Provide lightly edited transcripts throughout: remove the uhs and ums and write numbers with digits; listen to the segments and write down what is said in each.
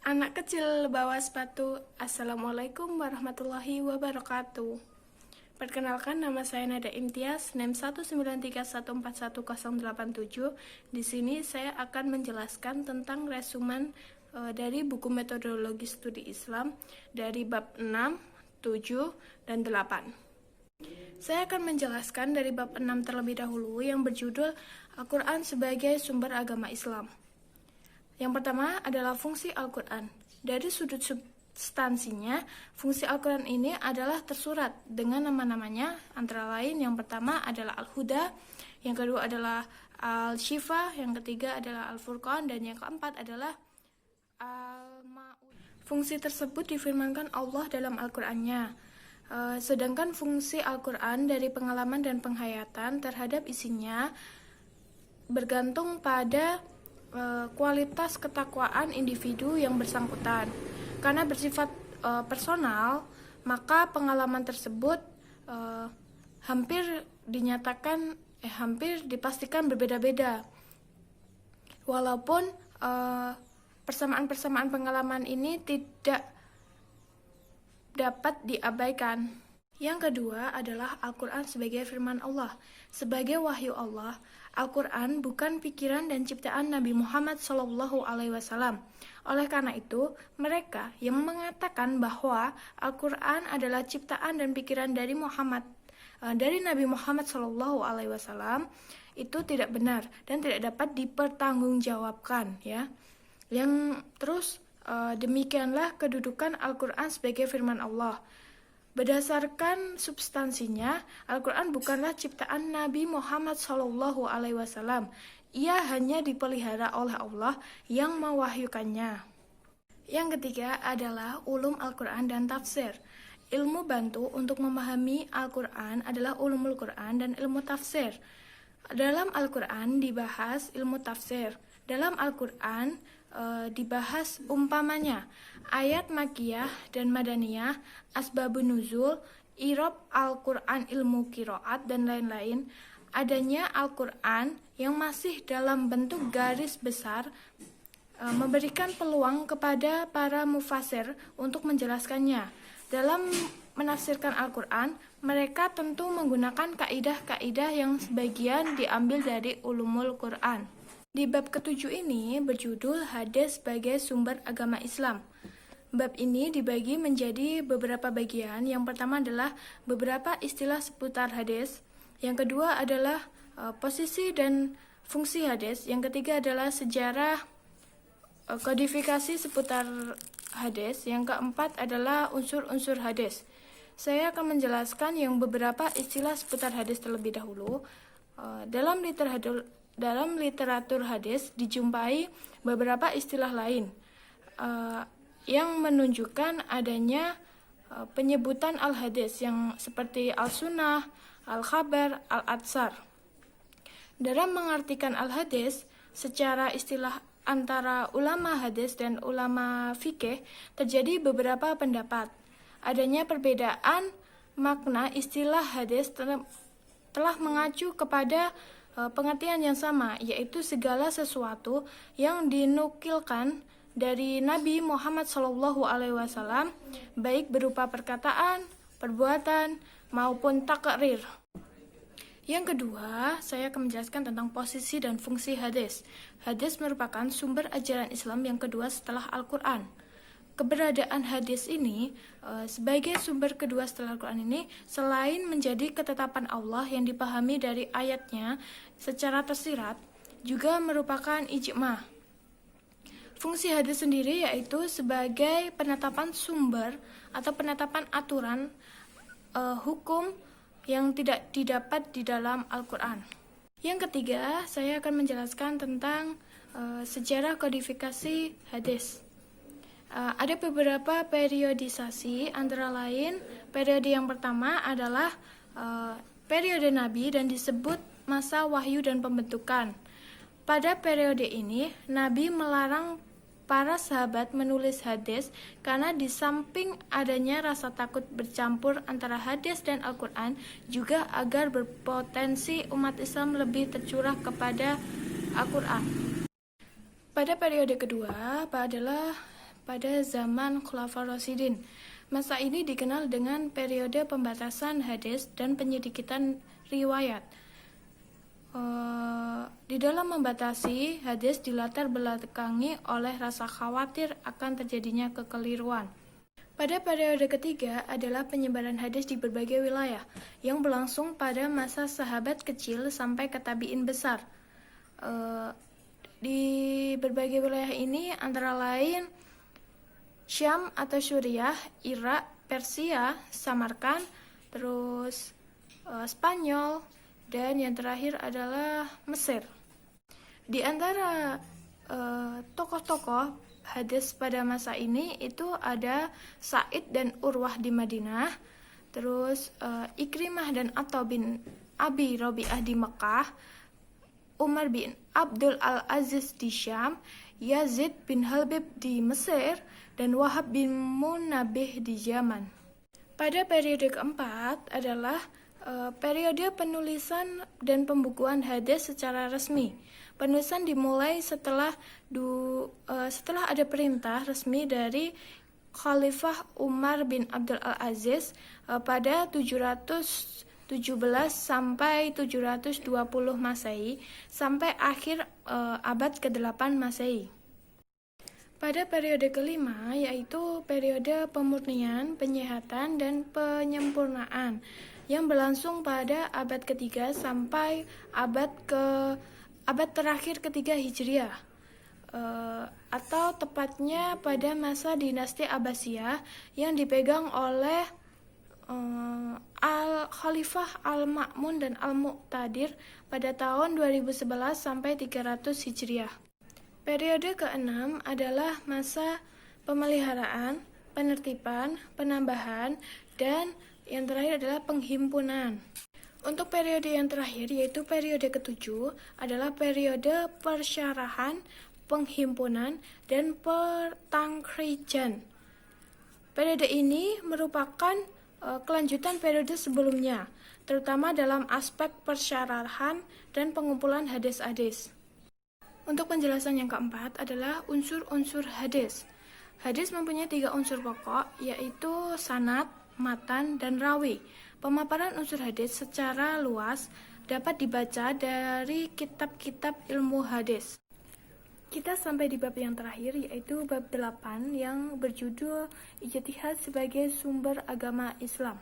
Anak kecil bawa sepatu. Assalamualaikum warahmatullahi wabarakatuh. Perkenalkan, nama saya Nada Imtiaz, NIM 193141087. Di sini saya akan menjelaskan tentang resumen dari buku metodologi studi Islam dari bab 6, 7, dan 8. Saya akan menjelaskan dari bab 6 terlebih dahulu yang berjudul Al-Quran sebagai sumber agama Islam. Yang pertama adalah fungsi Al-Quran. Dari sudut substansinya, fungsi Al-Quran ini adalah tersurat dengan nama-namanya, antara lain yang pertama adalah Al-Huda, yang kedua adalah Al-Shifa, yang ketiga adalah Al-Furqan, dan yang keempat adalah Al-Ma'ud. Fungsi tersebut difirmankan Allah dalam Al-Qurannya. Sedangkan fungsi Al-Quran dari pengalaman dan penghayatan terhadap isinya bergantung pada kualitas ketakwaan individu yang bersangkutan. Karena bersifat personal, maka pengalaman tersebut hampir dipastikan berbeda-beda. Walaupun persamaan-persamaan pengalaman ini tidak dapat diabaikan. Yang kedua adalah Al-Quran sebagai firman Allah. Sebagai wahyu Allah, Al-Quran bukan pikiran dan ciptaan Nabi Muhammad SAW. Oleh karena itu, mereka yang mengatakan bahwa Al-Quran adalah ciptaan dan pikiran dari Nabi Muhammad SAW itu tidak benar dan tidak dapat dipertanggungjawabkan. Ya. Demikianlah kedudukan Al-Quran sebagai firman Allah. Berdasarkan substansinya, Al-Quran bukanlah ciptaan Nabi Muhammad SAW. Ia hanya dipelihara oleh Allah yang mewahyukannya. Yang ketiga adalah ulum Al-Quran dan tafsir. Ilmu bantu untuk memahami Al-Quran adalah ulumul Quran dan ilmu tafsir. Dalam Al-Quran dibahas ilmu tafsir. Dalam Al-Quran dibahas umpamanya ayat Makkiyah dan Madaniyah, asbabun nuzul, i'rab Al-Quran, ilmu qiraat, dan lain-lain. Adanya Al-Quran yang masih dalam bentuk garis besar memberikan peluang kepada para mufasir untuk menjelaskannya. Dalam menafsirkan Al-Quran, mereka tentu menggunakan kaidah-kaidah yang sebagian diambil dari ulumul Quran. Di bab ketujuh ini berjudul Hadis sebagai sumber agama Islam. Bab ini dibagi menjadi beberapa bagian. Yang pertama adalah beberapa istilah seputar hadis. Yang kedua adalah posisi dan fungsi hadis. Yang ketiga adalah sejarah kodifikasi seputar hadis. Yang keempat adalah unsur-unsur hadis. Saya akan menjelaskan yang beberapa istilah seputar hadis terlebih dahulu. Dalam literatur hadis dijumpai beberapa istilah lain yang menunjukkan adanya penyebutan al-hadis yang seperti al-sunnah, al-khabar, al-atsar. Dalam mengartikan al-hadis secara istilah antara ulama hadis dan ulama fikih terjadi beberapa pendapat. Adanya perbedaan makna istilah hadis telah mengacu kepada pengertian yang sama, yaitu segala sesuatu yang dinukilkan dari Nabi Muhammad SAW, baik berupa perkataan, perbuatan, maupun takrir. Yang kedua, saya akan menjelaskan tentang posisi dan fungsi hadis. Hadis merupakan sumber ajaran Islam yang kedua setelah Al-Quran. Keberadaan hadis ini sebagai sumber kedua setelah Al-Quran ini selain menjadi ketetapan Allah yang dipahami dari ayatnya secara tersirat, juga merupakan ijma'. Fungsi hadis sendiri yaitu sebagai penetapan sumber atau penetapan aturan hukum yang tidak didapat di dalam Al-Quran. Yang ketiga, saya akan menjelaskan tentang sejarah kodifikasi hadis. Ada beberapa periodisasi, antara lain periode yang pertama adalah periode Nabi dan disebut masa wahyu dan pembentukan. Pada periode ini, Nabi melarang para sahabat menulis hadis karena di samping adanya rasa takut bercampur antara hadis dan Al-Quran, juga agar berpotensi umat Islam lebih tercurah kepada Al-Quran. Pada periode kedua adalah pada zaman Khulafaur Rasyidin. Masa ini dikenal dengan periode pembatasan hadis dan penyedikitan riwayat. Di dalam membatasi hadis dilatar belakangi oleh rasa khawatir akan terjadinya kekeliruan. Pada periode ketiga adalah penyebaran hadis di berbagai wilayah yang berlangsung pada masa sahabat kecil sampai ke tabi'in besar. Di berbagai wilayah ini antara lain Syam atau Suriah, Irak, Persia, Samarkand, terus Spanyol, dan yang terakhir adalah Mesir. Di antara tokoh-tokoh hadis pada masa ini itu ada Sa'id dan Urwah di Madinah, terus Ikrimah dan Atha bin Abi Rabi'ah di Mekah, Umar bin Abdul Al-Aziz di Syam, Yazid bin Habib di Mesir, dan Wahab bin Munabbih di Yaman. Pada periode keempat adalah periode penulisan dan pembukuan hadis secara resmi. Penulisan dimulai setelah ada perintah resmi dari Khalifah Umar bin Abdul Al-Aziz pada 717 sampai 720 Masehi sampai akhir abad ke-8 Masehi. Pada periode kelima yaitu periode pemurnian, penyehatan, dan penyempurnaan yang berlangsung pada abad ketiga sampai abad terakhir ketiga Hijriah, atau tepatnya pada masa dinasti Abbasiyah yang dipegang oleh Al-Khalifah Al-Ma'mun dan Al-Muqtadir pada tahun 2011 sampai 300 Hijriah. Periode keenam adalah masa pemeliharaan, penertiban, penambahan, dan yang terakhir adalah penghimpunan. Untuk periode yang terakhir yaitu periode ketujuh adalah periode persyarahan, penghimpunan, dan pertangkrijan. Periode ini merupakan kelanjutan periode sebelumnya, terutama dalam aspek persyarahan dan pengumpulan hadis-hadis. Untuk penjelasan yang keempat adalah unsur-unsur hadis. Hadis mempunyai 3 unsur pokok, yaitu sanad, matan, dan rawi. Pemaparan unsur hadis secara luas dapat dibaca dari kitab-kitab ilmu hadis. Kita sampai di bab yang terakhir, yaitu bab 8 yang berjudul Ijtihad sebagai sumber agama Islam.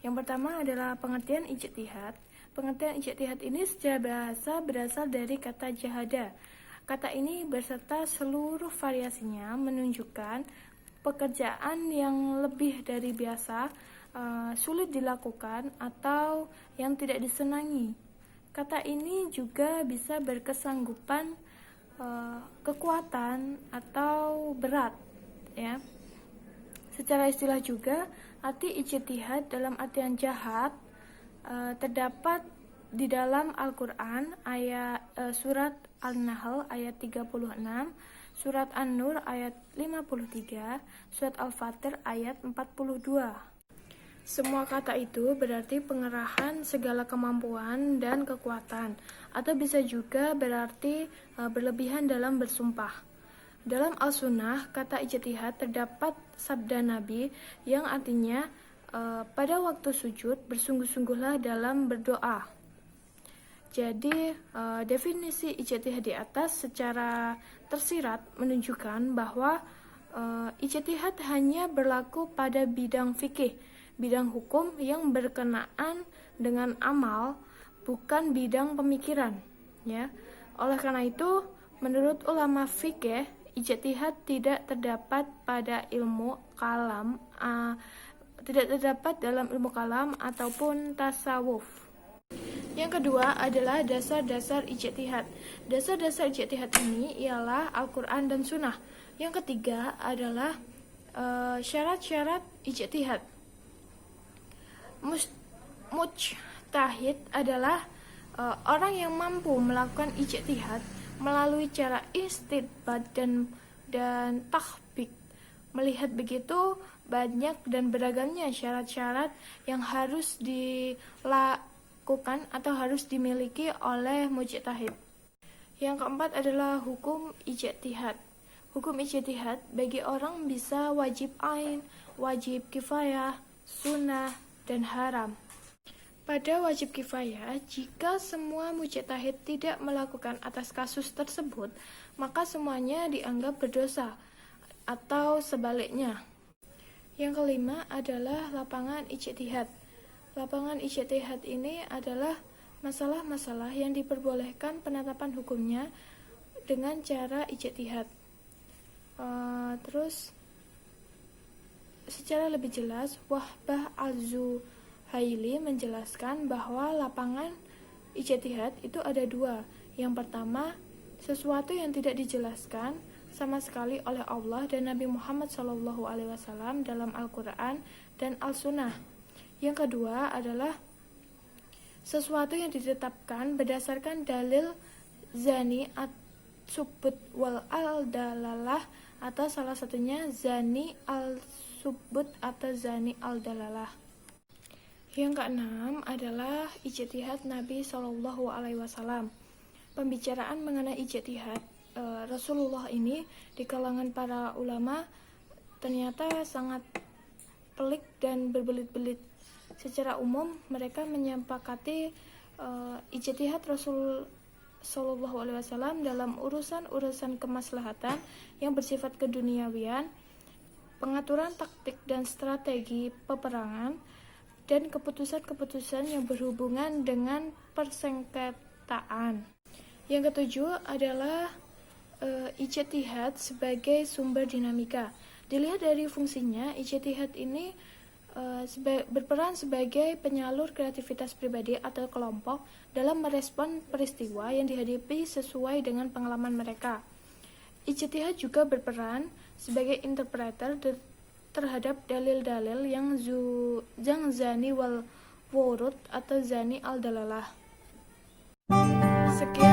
Yang pertama adalah pengertian ijtihad. Pengertian ijtihad ini secara bahasa berasal dari kata jahada. Kata ini beserta seluruh variasinya menunjukkan pekerjaan yang lebih dari biasa, sulit dilakukan, atau yang tidak disenangi. Kata ini juga bisa berkesanggupan, kekuatan, atau berat, ya. Secara istilah juga, arti ijtihad dalam artian jahat terdapat di dalam Al-Quran surat An-Nahl ayat 36, surat An-Nur ayat 53, surat Al-Fatir ayat 42. Semua kata itu berarti pengerahan segala kemampuan dan kekuatan, atau bisa juga berarti berlebihan dalam bersumpah. Dalam Al-Sunnah, kata ijtihad terdapat sabda Nabi yang artinya pada waktu sujud bersungguh-sungguhlah dalam berdoa. Jadi definisi ijtihad di atas secara tersirat menunjukkan bahwa ijtihad hanya berlaku pada bidang fikih, bidang hukum yang berkenaan dengan amal, bukan bidang pemikiran, ya. Oleh karena itu, menurut ulama fikih, ijtihad tidak terdapat pada ilmu kalam, tidak terdapat dalam ilmu kalam ataupun tasawuf. Yang kedua adalah dasar-dasar ijtihad. Dasar-dasar ijtihad ini ialah Al-Quran dan Sunnah. Yang ketiga adalah syarat-syarat ijtihad. Mujtahid adalah orang yang mampu melakukan ijtihad melalui cara istidbat dan dan tahqiq. Melihat begitu banyak dan beragamnya syarat-syarat yang harus dilakukan atau harus dimiliki oleh mujtahid. Yang keempat adalah hukum ijtihad. Hukum ijtihad bagi orang bisa wajib ain, wajib kifayah, sunnah, dan haram. Pada wajib kifayah, jika semua mujtahid tidak melakukan atas kasus tersebut, maka semuanya dianggap berdosa, atau sebaliknya. Yang kelima adalah lapangan ijtihad. Lapangan ijtihad ini adalah masalah-masalah yang diperbolehkan penetapan hukumnya dengan cara ijtihad. Terus secara lebih jelas, Wahbah al-Zuhaili menjelaskan bahwa lapangan ijtihad itu ada dua. Yang pertama, sesuatu yang tidak dijelaskan sama sekali oleh Allah dan Nabi Muhammad SAW dalam Al-Quran dan Al-Sunnah. Yang kedua adalah sesuatu yang ditetapkan berdasarkan dalil zani at-subut wal al-dalalah, atau salah satunya zani al-subut atau zani al-dalalah. Yang keenam adalah ijtihad Nabi SAW. Pembicaraan mengenai ijtihad Rasulullah ini di kalangan para ulama ternyata sangat pelik dan berbelit-belit. Secara umum mereka menyepakati ijtihad Rasul Shallallahu Alaihi Wasallam dalam urusan-urusan kemaslahatan yang bersifat keduniawian, pengaturan taktik dan strategi peperangan, dan keputusan-keputusan yang berhubungan dengan persengketaan. Yang ketujuh adalah ijtihad sebagai sumber dinamika. Dilihat dari fungsinya, ijtihad ini berperan sebagai penyalur kreativitas pribadi atau kelompok dalam merespon peristiwa yang dihadapi sesuai dengan pengalaman mereka. Ijtihad juga berperan sebagai interpreter terhadap dalil-dalil yang zani wal wurud atau zani al-dalalah. Sekian